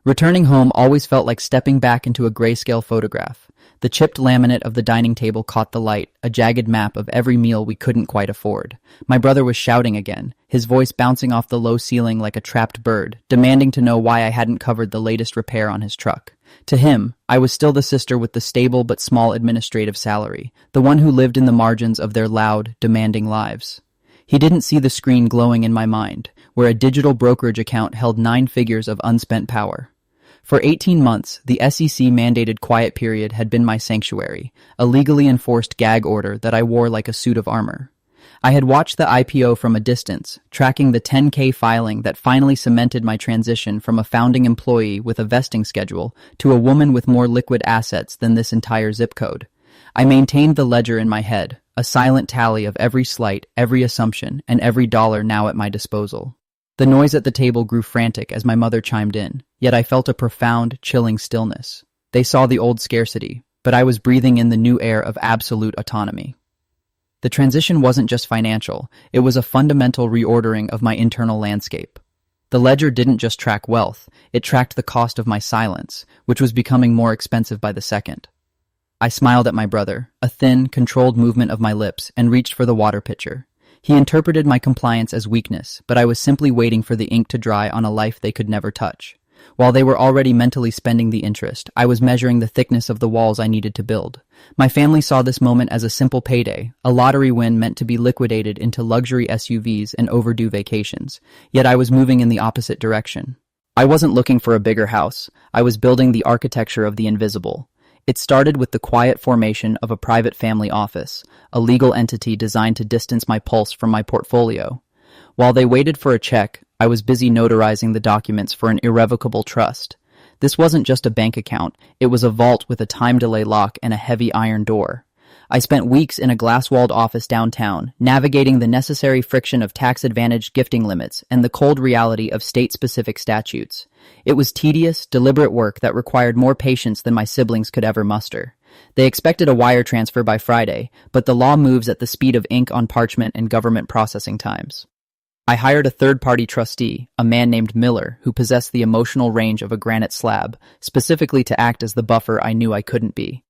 Returning home always felt like stepping back into a grayscale photograph. The chipped laminate of the dining table caught the light, a jagged map of every meal we couldn't quite afford. My brother was shouting again, his voice bouncing off the low ceiling like a trapped bird, demanding to know why I hadn't covered the latest repair on his truck. To him, I was still the sister with the stable but small administrative salary, the one who lived in the margins of their loud, demanding lives. He didn't see the screen glowing in my mind, where a digital brokerage account held 9 figures of unspent power. For 18 months, the SEC-mandated quiet period had been my sanctuary, a legally enforced gag order that I wore like a suit of armor. I had watched the IPO from a distance, tracking the 10K filing that finally cemented my transition from a founding employee with a vesting schedule to a woman with more liquid assets than this entire zip code. I maintained the ledger in my head, a silent tally of every slight, every assumption, and every dollar now at my disposal. The noise at the table grew frantic as my mother chimed in, yet I felt a profound, chilling stillness. They saw the old scarcity, but I was breathing in the new air of absolute autonomy. The transition wasn't just financial, it was a fundamental reordering of my internal landscape. The ledger didn't just track wealth, it tracked the cost of my silence, which was becoming more expensive by the second. I smiled at my brother, a thin, controlled movement of my lips, and reached for the water pitcher. He interpreted my compliance as weakness, but I was simply waiting for the ink to dry on a life they could never touch. While they were already mentally spending the interest, I was measuring the thickness of the walls I needed to build. My family saw this moment as a simple payday, a lottery win meant to be liquidated into luxury SUVs and overdue vacations. Yet I was moving in the opposite direction. I wasn't looking for a bigger house. I was building the architecture of the invisible. It started with the quiet formation of a private family office, a legal entity designed to distance my pulse from my portfolio. While they waited for a check, I was busy notarizing the documents for an irrevocable trust. This wasn't just a bank account, it was a vault with a time delay lock and a heavy iron door. I spent weeks in a glass-walled office downtown, navigating the necessary friction of tax-advantaged gifting limits and the cold reality of state-specific statutes. It was tedious, deliberate work that required more patience than my siblings could ever muster. They expected a wire transfer by Friday, but the law moves at the speed of ink on parchment and government processing times. I hired a third-party trustee, a man named Miller, who possessed the emotional range of a granite slab, specifically to act as the buffer I knew I couldn't be.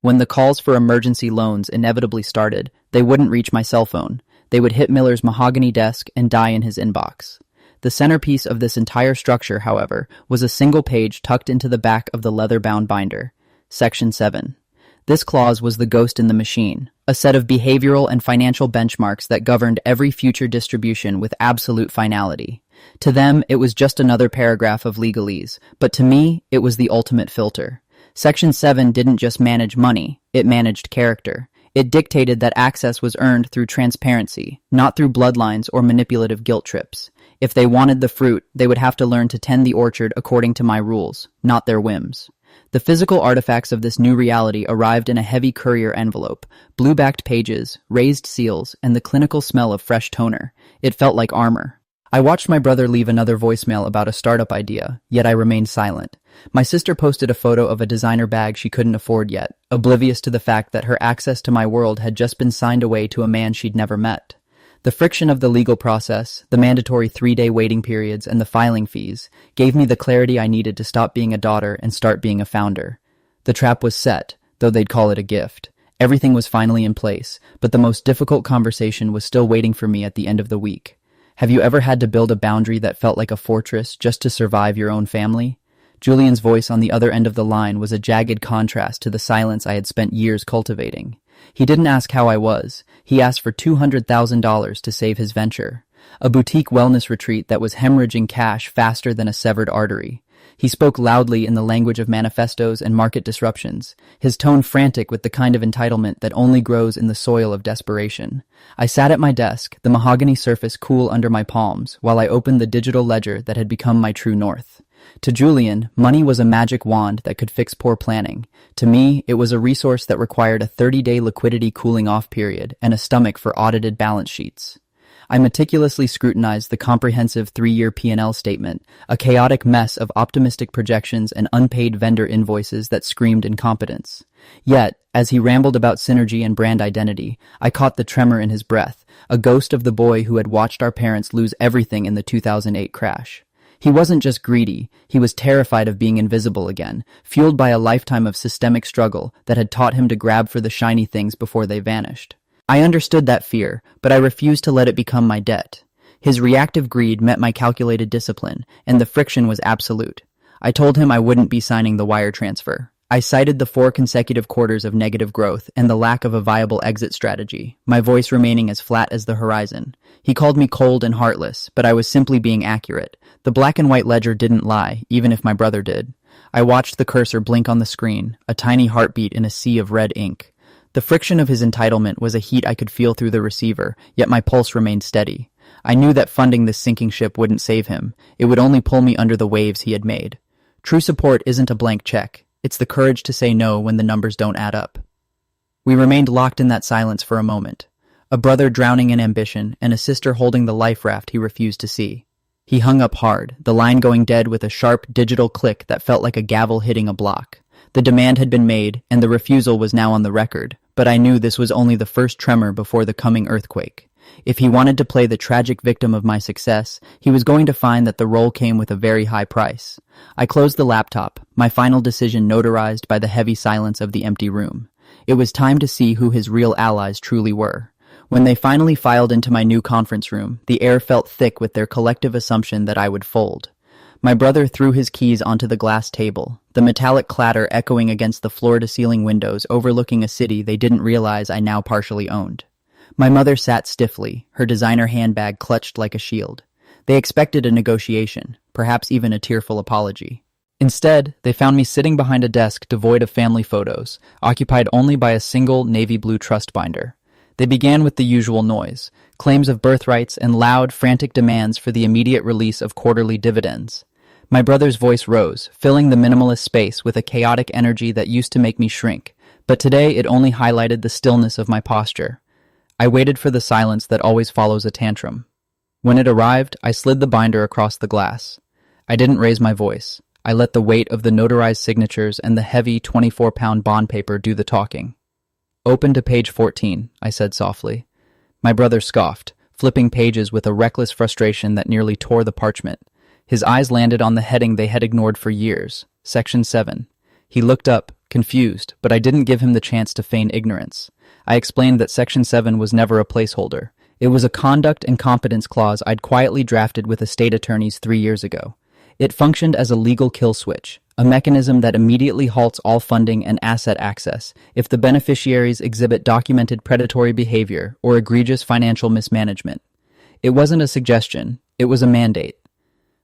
When the calls for emergency loans inevitably started, they wouldn't reach my cell phone. They would hit Miller's mahogany desk and die in his inbox. The centerpiece of this entire structure, however, was a single page tucked into the back of the leather-bound binder. Section 7. This clause was the ghost in the machine, a set of behavioral and financial benchmarks that governed every future distribution with absolute finality. To them, it was just another paragraph of legalese, but to me, it was the ultimate filter. Section 7 didn't just manage money, it managed character. It dictated that access was earned through transparency, not through bloodlines or manipulative guilt trips. If they wanted the fruit, they would have to learn to tend the orchard according to my rules, not their whims. The physical artifacts of this new reality arrived in a heavy courier envelope, blue-backed pages, raised seals, and the clinical smell of fresh toner. It felt like armor. I watched my brother leave another voicemail about a startup idea, yet I remained silent. My sister posted a photo of a designer bag she couldn't afford yet, oblivious to the fact that her access to my world had just been signed away to a man she'd never met. The friction of the legal process, the mandatory 3-day waiting periods, and the filing fees gave me the clarity I needed to stop being a daughter and start being a founder. The trap was set, though they'd call it a gift. Everything was finally in place, but the most difficult conversation was still waiting for me at the end of the week. Have you ever had to build a boundary that felt like a fortress just to survive your own family? Julian's voice on the other end of the line was a jagged contrast to the silence I had spent years cultivating. He didn't ask how I was. He asked for $200,000 to save his venture, a boutique wellness retreat that was hemorrhaging cash faster than a severed artery. He spoke loudly in the language of manifestos and market disruptions, his tone frantic with the kind of entitlement that only grows in the soil of desperation. I sat at my desk, the mahogany surface cool under my palms, while I opened the digital ledger that had become my true north. To Julian, money was a magic wand that could fix poor planning. To me, it was a resource that required a 30-day liquidity cooling-off period and a stomach for audited balance sheets. I meticulously scrutinized the comprehensive 3-year P&L statement, a chaotic mess of optimistic projections and unpaid vendor invoices that screamed incompetence. Yet, as he rambled about synergy and brand identity, I caught the tremor in his breath, a ghost of the boy who had watched our parents lose everything in the 2008 crash. He wasn't just greedy, he was terrified of being invisible again, fueled by a lifetime of systemic struggle that had taught him to grab for the shiny things before they vanished. I understood that fear, but I refused to let it become my debt. His reactive greed met my calculated discipline, and the friction was absolute. I told him I wouldn't be signing the wire transfer. I cited the 4 consecutive quarters of negative growth and the lack of a viable exit strategy, my voice remaining as flat as the horizon. He called me cold and heartless, but I was simply being accurate. The black and white ledger didn't lie, even if my brother did. I watched the cursor blink on the screen, a tiny heartbeat in a sea of red ink. The friction of his entitlement was a heat I could feel through the receiver, yet my pulse remained steady. I knew that funding this sinking ship wouldn't save him. It would only pull me under the waves he had made. True support isn't a blank check. It's the courage to say no when the numbers don't add up. We remained locked in that silence for a moment. A brother drowning in ambition and a sister holding the life raft he refused to see. He hung up hard, the line going dead with a sharp digital click that felt like a gavel hitting a block. The demand had been made, and the refusal was now on the record, but I knew this was only the first tremor before the coming earthquake. If he wanted to play the tragic victim of my success, he was going to find that the role came with a very high price. I closed the laptop, my final decision notarized by the heavy silence of the empty room. It was time to see who his real allies truly were. When they finally filed into my new conference room, the air felt thick with their collective assumption that I would fold. My brother threw his keys onto the glass table, the metallic clatter echoing against the floor-to-ceiling windows overlooking a city they didn't realize I now partially owned. My mother sat stiffly, her designer handbag clutched like a shield. They expected a negotiation, perhaps even a tearful apology. Instead, they found me sitting behind a desk devoid of family photos, occupied only by a single navy blue trust binder. They began with the usual noise, claims of birthrights and loud, frantic demands for the immediate release of quarterly dividends. My brother's voice rose, filling the minimalist space with a chaotic energy that used to make me shrink, but today it only highlighted the stillness of my posture. I waited for the silence that always follows a tantrum. When it arrived, I slid the binder across the glass. I didn't raise my voice. I let the weight of the notarized signatures and the heavy 24-pound bond paper do the talking. "Open to page 14, I said softly. My brother scoffed, flipping pages with a reckless frustration that nearly tore the parchment. His eyes landed on the heading they had ignored for years, Section 7. He looked up, confused, but I didn't give him the chance to feign ignorance. I explained that Section 7 was never a placeholder. It was a conduct and competence clause I'd quietly drafted with estate attorneys 3 years ago. It functioned as a legal kill switch, a mechanism that immediately halts all funding and asset access if the beneficiaries exhibit documented predatory behavior or egregious financial mismanagement. It wasn't a suggestion, it was a mandate.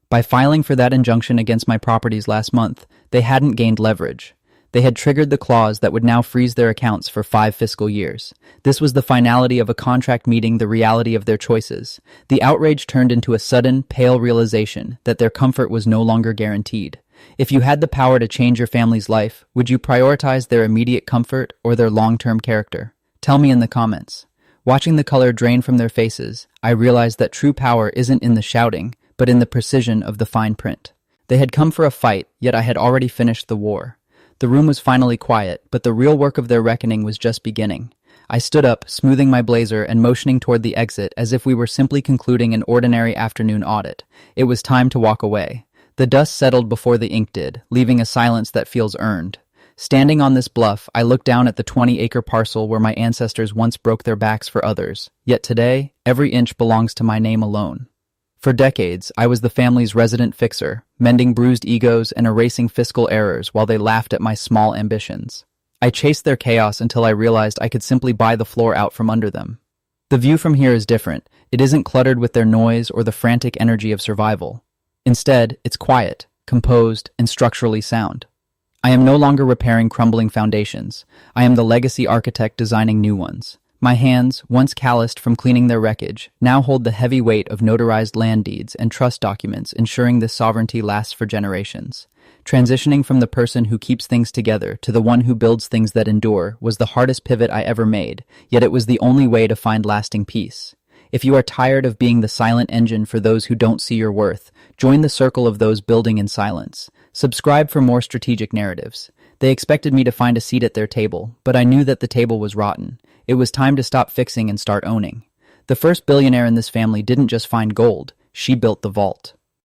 By filing for that injunction against my properties last month, they hadn't gained leverage. They had triggered the clause that would now freeze their accounts for 5 fiscal years. This was the finality of a contract meeting the reality of their choices. The outrage turned into a sudden, pale realization that their comfort was no longer guaranteed. If you had the power to change your family's life, would you prioritize their immediate comfort or their long-term character? Tell me in the comments. Watching the color drain from their faces, I realized that true power isn't in the shouting, but in the precision of the fine print. They had come for a fight, yet I had already finished the war. The room was finally quiet, but the real work of their reckoning was just beginning. I stood up, smoothing my blazer and motioning toward the exit as if we were simply concluding an ordinary afternoon audit. It was time to walk away. The dust settled before the ink did, leaving a silence that feels earned. Standing on this bluff, I looked down at the 20-acre parcel where my ancestors once broke their backs for others. Yet today, every inch belongs to my name alone. For decades, I was the family's resident fixer, mending bruised egos and erasing fiscal errors while they laughed at my small ambitions. I chased their chaos until I realized I could simply buy the floor out from under them. The view from here is different. It isn't cluttered with their noise or the frantic energy of survival. Instead, it's quiet, composed, and structurally sound. I am no longer repairing crumbling foundations. I am the legacy architect designing new ones. My hands, once calloused from cleaning their wreckage, now hold the heavy weight of notarized land deeds and trust documents ensuring this sovereignty lasts for generations. Transitioning from the person who keeps things together to the one who builds things that endure was the hardest pivot I ever made, yet it was the only way to find lasting peace. If you are tired of being the silent engine for those who don't see your worth, join the circle of those building in silence. Subscribe for more strategic narratives. They expected me to find a seat at their table, but I knew that the table was rotten. It was time to stop fixing and start owning. The first billionaire in this family didn't just find gold, she built the vault.